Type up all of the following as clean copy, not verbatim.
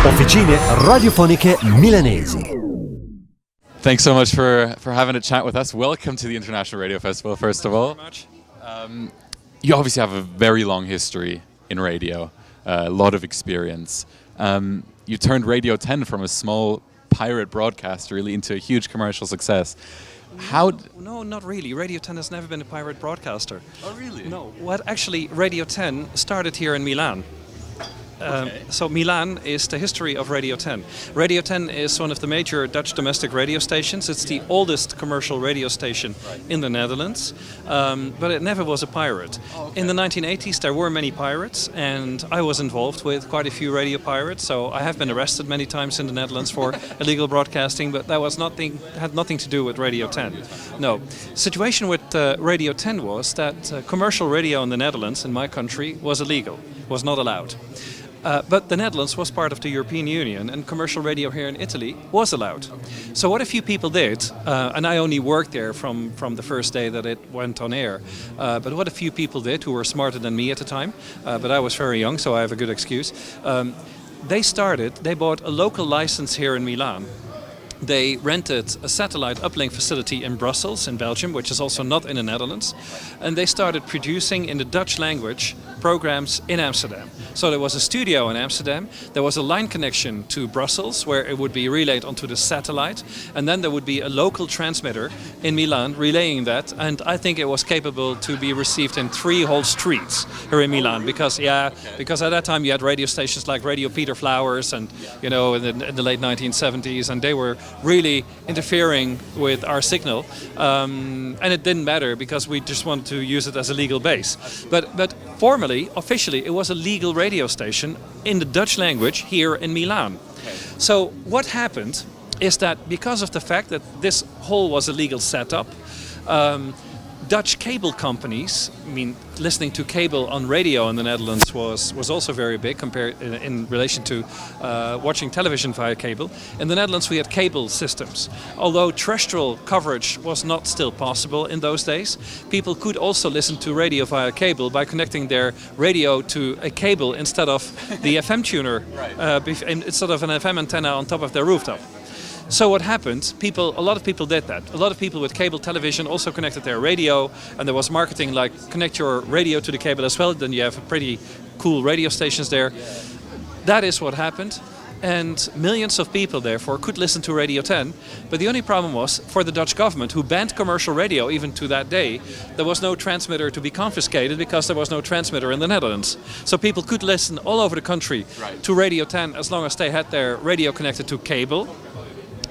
Officine radiofoniche milanesi. Thanks so much for having a chat with us. Welcome to the International Radio Festival, first of all. Thank you very much. You obviously have a very long history in radio, a lot of experience. You turned Radio 10 from a small pirate broadcaster really into a huge commercial success. No, not really. Radio 10 has never been a pirate broadcaster. Oh, really? No. Actually, Radio 10 started here in Milan. Okay. So Milan is the history of Radio 10. Radio 10 is one of the major Dutch domestic radio stations. It's the oldest commercial radio station in the Netherlands, but it never was a pirate. Oh, okay. In the 1980s there were many pirates, and I was involved with quite a few radio pirates, so I have been arrested many times in the Netherlands for illegal broadcasting, but that had nothing to do with Radio 10. No. The situation with Radio 10 was that commercial radio in the Netherlands, in my country, was illegal, was not allowed. But the Netherlands was part of the European Union, and commercial radio here in Italy was allowed. So what a few people did, and I only worked there from the first day that it went on air, but what a few people did who were smarter than me at the time, but I was very young, so I have a good excuse, they bought a local license here in Milan. They rented a satellite uplink facility in Brussels, in Belgium, which is also not in the Netherlands. And they started producing in the Dutch language programs in Amsterdam. So there was a studio in Amsterdam, there was a line connection to Brussels where it would be relayed onto the satellite, and then there would be a local transmitter in Milan relaying that, and I think it was capable to be received in 3 whole streets here in Milan, because at that time you had radio stations like Radio Peter Flowers and in the late 1970s, and they were really interfering with our signal, and it didn't matter because we just wanted to use it as a legal base. But formally, officially, it was a legal radio station in the Dutch language here in Milan. So what happened is that because of the fact that this whole was a legal setup, Dutch cable companies, listening to cable on radio in the Netherlands was also very big compared in relation to watching television via cable. In the Netherlands we had cable systems. Although terrestrial coverage was not still possible in those days, people could also listen to radio via cable by connecting their radio to a cable instead of the FM tuner, instead of an FM antenna on top of their rooftop. So what happened, a lot of people did that. A lot of people with cable television also connected their radio, and there was marketing like connect your radio to the cable as well, then you have pretty cool radio stations there. That is what happened, and millions of people therefore could listen to Radio 10, but the only problem was for the Dutch government, who banned commercial radio even to that day, there was no transmitter to be confiscated because there was no transmitter in the Netherlands. So people could listen all over the country to Radio 10 as long as they had their radio connected to cable.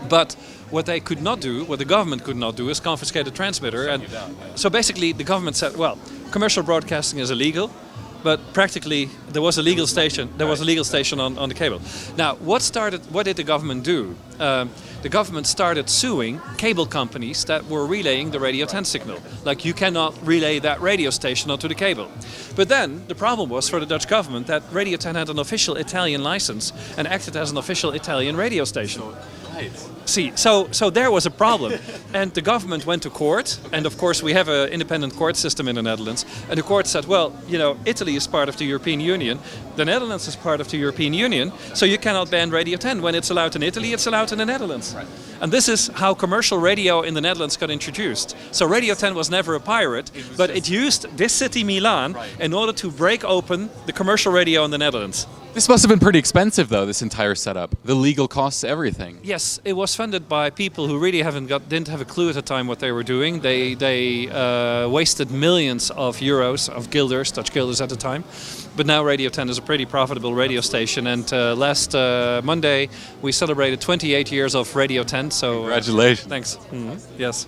But what the government could not do is confiscate the transmitter. And so basically the government said, well, commercial broadcasting is illegal, but practically there was a legal station. There was a legal station on the cable. Now, what did the government do? The government started suing cable companies that were relaying the Radio 10 signal. Like, you cannot relay that radio station onto the cable. But then the problem was for the Dutch government that Radio 10 had an official Italian license and acted as an official Italian radio station. See, so there was a problem, and the government went to court, and of course we have an independent court system in the Netherlands, and the court said, well, Italy is part of the European Union, the Netherlands is part of the European Union, so you cannot ban Radio 10. When it's allowed in Italy, it's allowed in the Netherlands. Right. And this is how commercial radio in the Netherlands got introduced. So Radio 10 was never a pirate, but it used this city, Milan, in order to break open the commercial radio in the Netherlands. This must have been pretty expensive, though, this entire setup. The legal costs, everything. Yes, it was funded by people who really didn't have a clue at the time what they were doing. They wasted millions of euros, of guilders, Dutch guilders at the time. But now Radio 10 is a pretty profitable radio station, and last Monday we celebrated 28 years of Radio 10. So congratulations! Thanks. Mm-hmm. Yes.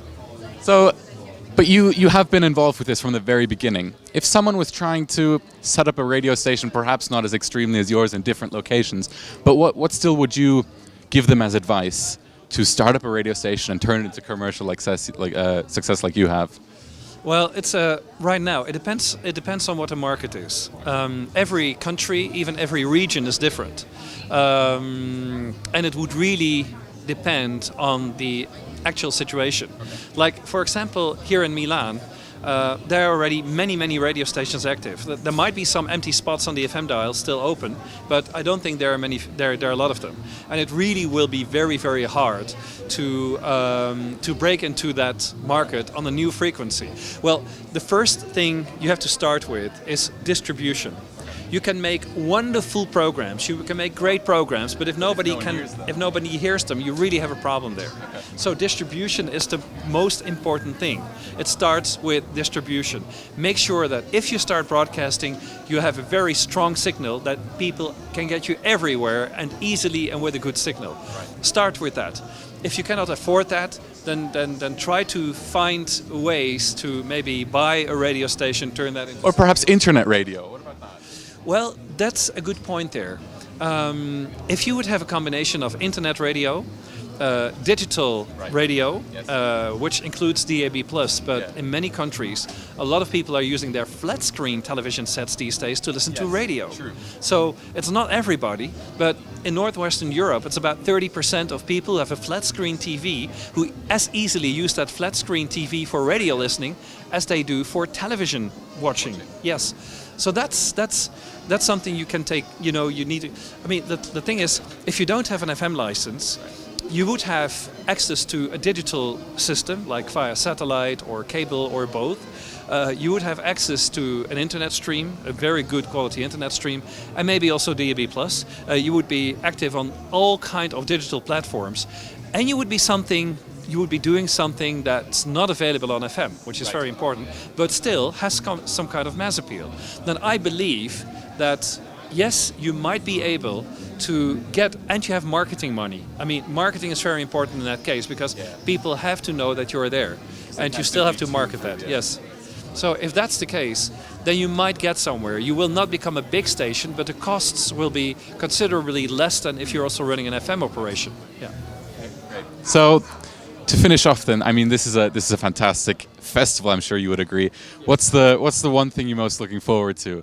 So. But you have been involved with this from the very beginning. If someone was trying to set up a radio station, perhaps not as extremely as yours in different locations, but what still would you give them as advice to start up a radio station and turn it into commercial success like you have? Well, it's right now. It depends on what the market is. Every country, even every region, is different, and it would really depend on the actual situation. Like, for example, here in Milan, there are already many radio stations active. There might be some empty spots on the FM dial still open, but I don't think there are many. There are a lot of them, and it really will be very hard to break into that market on a new frequency. Well, the first thing you have to start with is distribution. You can make wonderful programs. You can make great programs, but if nobody hears them, you really have a problem there. Okay. So distribution is the most important thing. It starts with distribution. Make sure that if you start broadcasting, you have a very strong signal that people can get you everywhere and easily and with a good signal. Right. Start with that. If you cannot afford that, then try to find ways to maybe buy a radio station, turn that into... Or perhaps internet radio. What about that? Well, that's a good point there. If you would have a combination of internet radio, digital radio, which includes DAB+, but in many countries, a lot of people are using their flat screen television sets these days to listen to radio. True. So it's not everybody, but in Northwestern Europe, it's about 30% of people who have a flat screen TV who as easily use that flat screen TV for radio listening as they do for television watching. Yes. So that's something you can take, you need to... I mean, the thing is, if you don't have an FM license, you would have access to a digital system, like via satellite or cable or both. You would have access to an internet stream, a very good quality internet stream, and maybe also DAB+. You would be active on all kind of digital platforms, and you would be doing something that's not available on FM, which is very important, but still has some kind of mass appeal. Then I believe that, yes, you might be able to get, and you have marketing money. I mean, marketing is very important in that case, because people have to know that you're there, and you still have to market that, yes. So if that's the case, then you might get somewhere. You will not become a big station, but the costs will be considerably less than if you're also running an FM operation. Yeah. Great. So, to finish off, then, I mean, this is a fantastic festival. I'm sure you would agree. What's the one thing you're most looking forward to?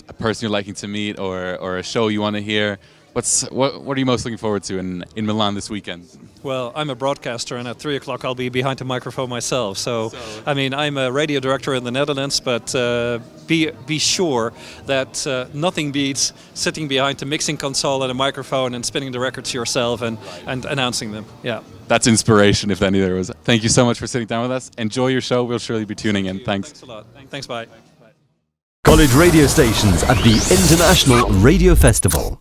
A person you're liking to meet, or a show you want to hear? What are you most looking forward to in Milan this weekend? Well, I'm a broadcaster, and at 3 o'clock I'll be behind the microphone myself. So I mean, I'm a radio director in the Netherlands, but be sure that nothing beats sitting behind the mixing console and a microphone and spinning the records yourself and announcing them. Yeah. That's inspiration, if any there was. Thank you so much for sitting down with us. Enjoy your show. We'll surely be tuning in. Thanks. Thanks a lot. Thanks. Bye. College radio stations at the International Radio Festival.